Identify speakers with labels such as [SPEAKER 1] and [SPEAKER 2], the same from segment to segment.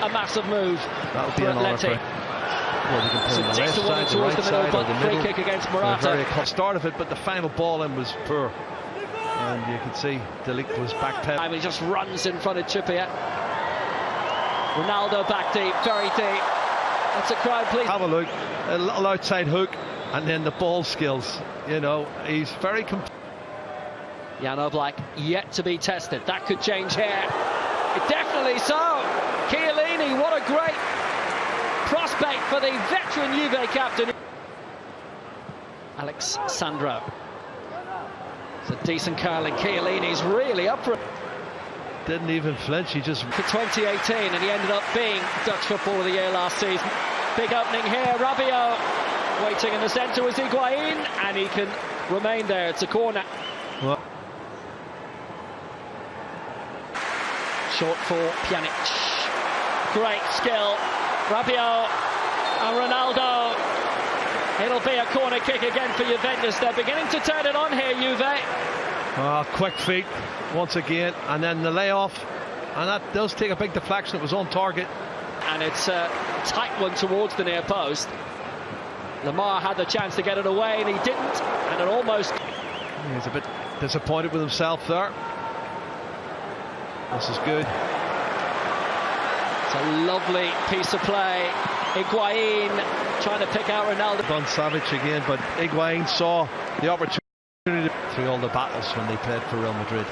[SPEAKER 1] a massive move.
[SPEAKER 2] That would be an honour for him. Well, you can play on the left side, the right side, or the middle.
[SPEAKER 1] Free kick against Morata.
[SPEAKER 2] Very start of it, but the final ball in was poor. And you can see De Ligt was backpedaling.
[SPEAKER 1] He just runs in front of Trippier. Ronaldo back deep, very deep. That's a crowd, please.
[SPEAKER 2] Have a look, a little outside hook, and then the ball skills. You know, he's very
[SPEAKER 1] Jan Oblak yet to be tested. That could change here. Definitely so. Chiellini, what a great prospect for the veteran Juve captain. Alex Sandro. It's a decent curling. Chiellini's really up for it.
[SPEAKER 2] Didn't even flinch, he just...
[SPEAKER 1] For 2018, and he ended up being Dutch Footballer of the Year last season. Big opening here, Rabiot. Waiting in the centre was Higuain, and he can remain there. It's a corner.
[SPEAKER 2] Well.
[SPEAKER 1] Short for Pjanic. Great skill. Rabiot and Ronaldo. It'll be a corner kick again for Juventus. They're beginning to turn it on here, Juve.
[SPEAKER 2] Quick feet once again, and then the layoff. And that does take a big deflection. It was on target.
[SPEAKER 1] And it's a tight one towards the near post. Lamar had the chance to get it away, and he didn't. And it almost...
[SPEAKER 2] He's a bit disappointed with himself there. This is good.
[SPEAKER 1] It's a lovely piece of play. Higuain trying to pick out Ronaldo.
[SPEAKER 2] Done savage again, but Higuain saw the opportunity through all the battles when they played for Real Madrid.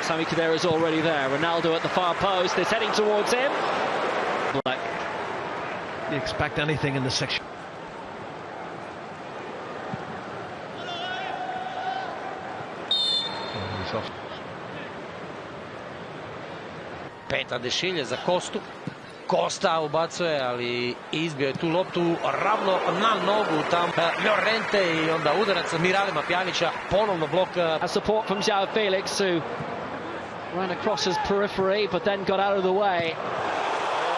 [SPEAKER 1] Sami Khedira's already there. Ronaldo at the far post. It's heading towards him.
[SPEAKER 2] You expect anything in the section.
[SPEAKER 3] Peta dešilje za Kostu. Kosta ubacuje, ali izbio je tu loptu ravno na nogu tam Llorente i onda udarac Miralema Pjanića, ponovno blok.
[SPEAKER 1] A support from João Felix, who ran across his periphery but then got out of the way.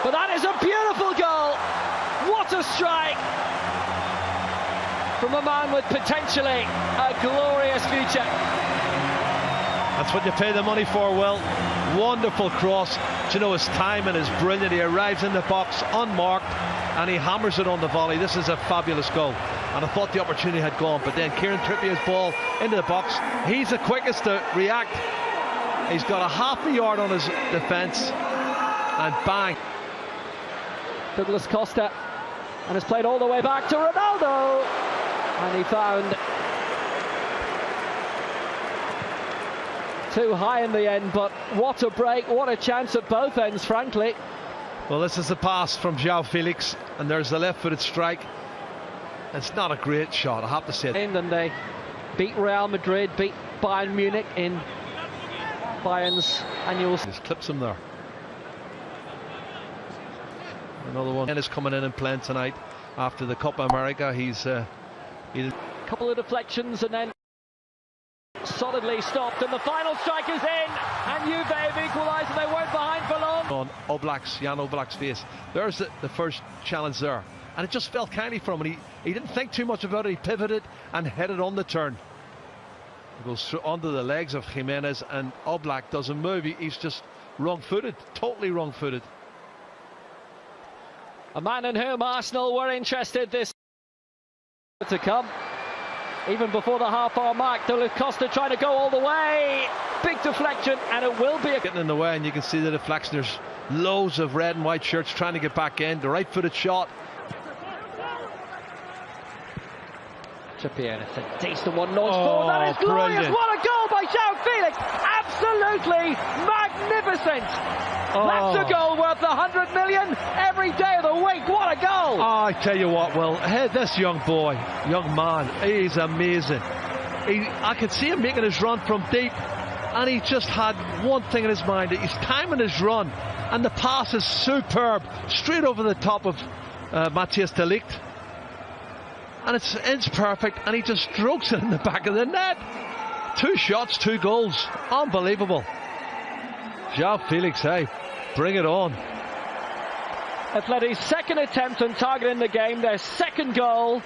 [SPEAKER 1] But that is a beautiful goal. What a strike from a man with potentially a glorious future.
[SPEAKER 2] That's what you pay the money for, Will. Wonderful cross. Do you know, his timing is brilliant. He arrives in the box unmarked and he hammers it on the volley. This is a fabulous goal. And I thought the opportunity had gone, but then Kieran Trippier's ball into the box. He's the quickest to react. He's got a half a yard on his defence, and bang.
[SPEAKER 1] Douglas Costa, and it's played all the way back to Ronaldo, and he found too high in the end, but what a break, what a chance at both ends, frankly.
[SPEAKER 2] Well, this is the pass from João Felix, and there's the left-footed strike. It's not a great shot, I have to say.
[SPEAKER 1] And they beat Real Madrid, beat Bayern Munich in Bayern's annual...
[SPEAKER 2] Just clips him there. Another one is coming in and playing tonight after the Copa America. He's a
[SPEAKER 1] couple of deflections and then solidly stopped, and the final strike is in, and Juve have equalised, and they weren't behind for long.
[SPEAKER 2] On Jan Oblak's face. There's the first challenge there, and it just felt kindly from him. He didn't think too much about it. He pivoted and headed on the turn. It goes onto the legs of Jimenez, and Oblak doesn't move. He's just wrong-footed, totally wrong-footed.
[SPEAKER 1] A man in whom Arsenal were interested this to come. Even before the half-hour mark, Douglas Costa trying to go all the way. Big deflection, and it will be
[SPEAKER 2] getting in the way, and you can see the deflection. There's loads of red and white shirts trying to get back in. The right-footed shot.
[SPEAKER 1] Trippier, it's a decent one. Launched forward. That is glorious.
[SPEAKER 2] Brilliant.
[SPEAKER 1] What a goal by João Felix. Absolutely magnificent. That's a goal worth 100 million every day of the week. What a goal!
[SPEAKER 2] I tell you what, Will, this young boy, young man, he's amazing. I could see him making his run from deep, and he just had one thing in his mind. He's timing his run, and the pass is superb, straight over the top of Matthias de Ligt. And it's perfect, and he just strokes it in the back of the net. 2 shots, 2 goals. Unbelievable. João Felix, hey, bring it on.
[SPEAKER 1] Atleti's second attempt on target in the game, their second goal.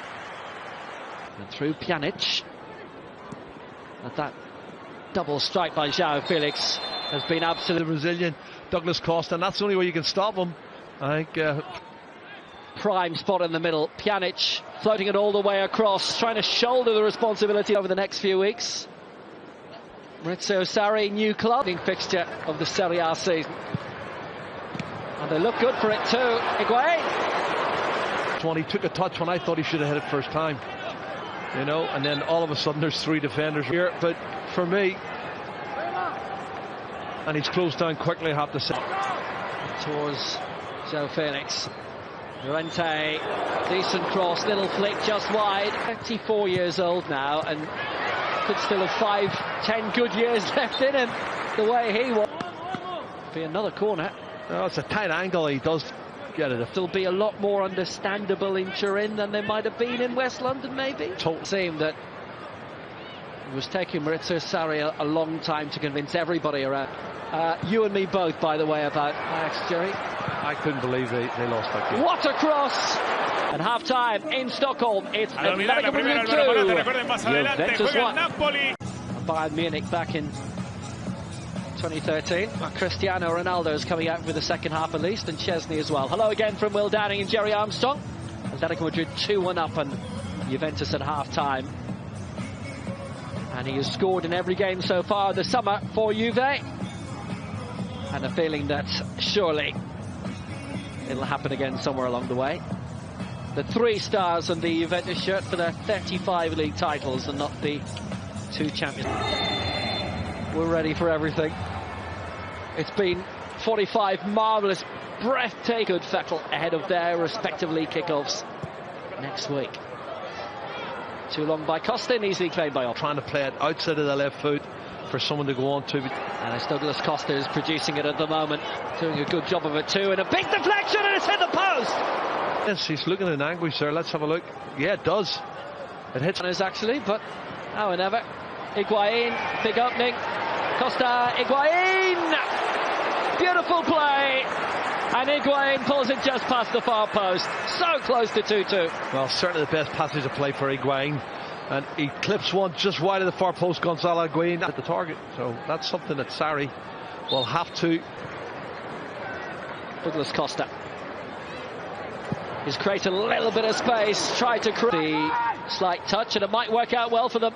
[SPEAKER 1] And through Pjanic. But that double strike by João Felix has been absolutely
[SPEAKER 2] Brazilian Douglas Costa, and that's the only way you can stop him. I think
[SPEAKER 1] prime spot in the middle. Pjanic floating it all the way across, trying to shoulder the responsibility over the next few weeks. Maurizio Sarri, new club, fixture of the Serie A season. And they look good for it too. Higuain.
[SPEAKER 2] When he took a touch when I thought he should have hit it first time. You know, and then all of a sudden there's three defenders here. But for me, and he's closed down quickly, I have to say.
[SPEAKER 1] Towards Joe Felix. Llorente, decent cross, little flick just wide. 34 years old now and could still have 5-10 good years left in him, the way he was. Be another corner.
[SPEAKER 2] No, it's a tight angle, he does get it.
[SPEAKER 1] There'll be a lot more understandable in Turin than they might have been in West London, maybe. It seemed that it was taking Maurizio Sarri a long time to convince everybody around. You and me both, by the way, about Ajax, Jerry.
[SPEAKER 2] I couldn't believe they lost that game.
[SPEAKER 1] What a cross! And half-time in Stockholm, it's Atletico Madrid 2, Juventus 1. Bayern Munich back in 2013. Cristiano Ronaldo is coming out for the second half at least, and Chesney as well. Hello again from Will Downing and Jerry Armstrong. Atletico Madrid 2-1 up on Juventus at half-time. And he has scored in every game so far this summer for Juve. And a feeling that surely it'll happen again somewhere along the way. The 3 stars on the Juventus shirt for their 35 league titles and not the 2 champions. We're ready for everything. It's been 45 marvellous, breathtaking good Vettel ahead of their respective league kickoffs next week. Too long by Costa and easily claimed by all.
[SPEAKER 2] Trying to play it outside of the left foot for someone to go on to.
[SPEAKER 1] And it's Douglas Costa is producing it at the moment, doing a good job of it too, and a big deflection, and it's hit the post.
[SPEAKER 2] Yes, he's looking in anguish there. Let's have a look. Yeah, it does. It hits.
[SPEAKER 1] Actually, but now or never. Higuain, big opening. Costa, Higuain, beautiful play, and Higuain pulls it just past the far post. So close to 2-2.
[SPEAKER 2] Well, certainly the best passage of play for Higuain. And he clips one just wide of the far post. Gonzalo Higuain at the target. So that's something that Sarri will have to.
[SPEAKER 1] Douglas Costa. He's created a little bit of space. Tried to create the slight touch, and it might work out well for them.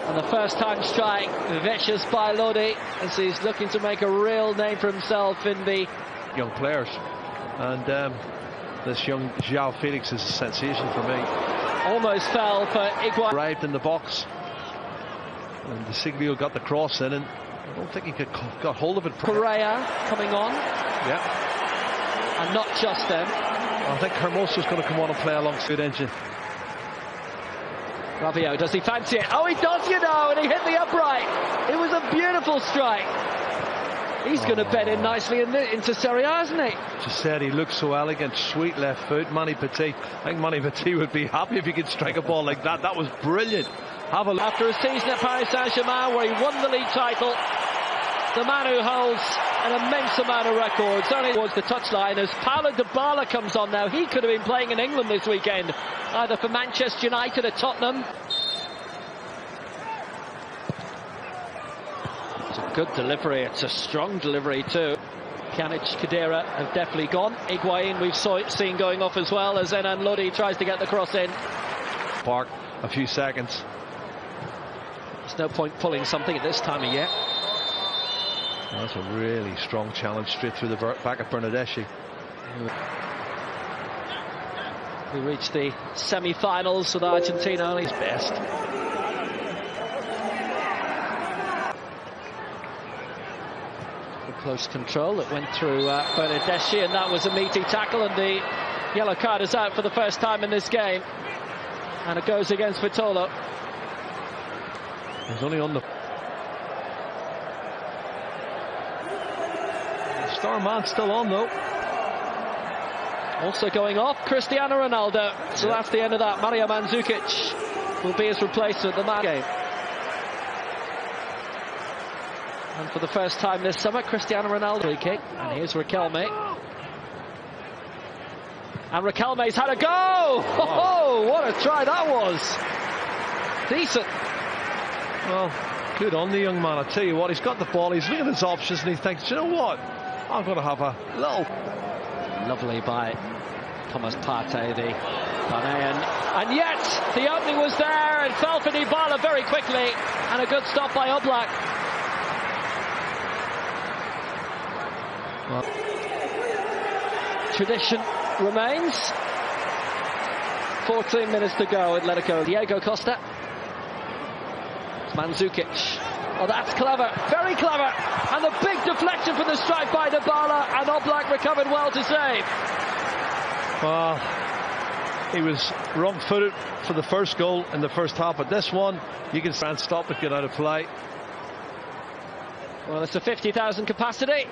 [SPEAKER 1] And the first time strike, vicious by Lodi, as he's looking to make a real name for himself in the
[SPEAKER 2] young players. And this young João Felix is a sensation for me.
[SPEAKER 1] Almost fell for Higuain.
[SPEAKER 2] Arrived in the box, and the Híghlíghts got the cross in, and I don't think he got hold of it.
[SPEAKER 1] Correa coming on.
[SPEAKER 2] Yeah.
[SPEAKER 1] And not just them.
[SPEAKER 2] I think Hermoso's going to come on and play alongside Engine.
[SPEAKER 1] Rabiot, does he fancy it? Oh, he does, you know, and he hit the upright. It was a beautiful strike. He's going to bed in nicely into Serie A, isn't he?
[SPEAKER 2] Just said he looks so elegant, sweet left foot. Manny Petit. I think Manny Petit would be happy if he could strike a ball like that. That was brilliant. Have a look.
[SPEAKER 1] After a season at Paris Saint-Germain where he won the league title, the man who holds an immense amount of records only towards the touchline as Paulo Dybala comes on now. He could have been playing in England this weekend, either for Manchester United or Tottenham. It's a good delivery, it's a strong delivery too. Pjanic, Khedira have definitely gone. Higuain we've seen going off as well as Zenan Lodi tries to get the cross in.
[SPEAKER 2] Park a few seconds.
[SPEAKER 1] There's no point pulling something at this time of year.
[SPEAKER 2] Well, that's a really strong challenge straight through the back of Bernardeschi.
[SPEAKER 1] We reached the semi-finals with Argentina only his best. The close control that went through Bernardeschi, and that was a meaty tackle, and the yellow card is out for the first time in this game. And it goes against Vitolo.
[SPEAKER 2] He's only on the... Star man still on though.
[SPEAKER 1] Also going off, Cristiano Ronaldo. So that's the end of that. Mario Mandzukic will be his replacement at the game. And for the first time this summer, Cristiano Ronaldo free kick. And here's Riquelme. And Riquelme's had a go! Oh, what a try that was! Decent.
[SPEAKER 2] Well, good on the young man. I tell you what, he's got the ball, he's looking at his options, and he thinks, you know what? I'm going to have a little...
[SPEAKER 1] Lovely by Thomas Partey, the Ghanaian. And yet, the opening was there and fell for Dybala very quickly. And a good stop by Oblak. Well, tradition remains. 14 minutes to go, Atletico. Diego Costa. It's Mandzukic. Oh, that's clever, very clever. And the big deflection from the strike by Dybala, and Oblak recovered well to save.
[SPEAKER 2] Well, he was wrong-footed for the first goal in the first half, but this one, you can stop it, get out of play.
[SPEAKER 1] Well, it's a 50,000 capacity.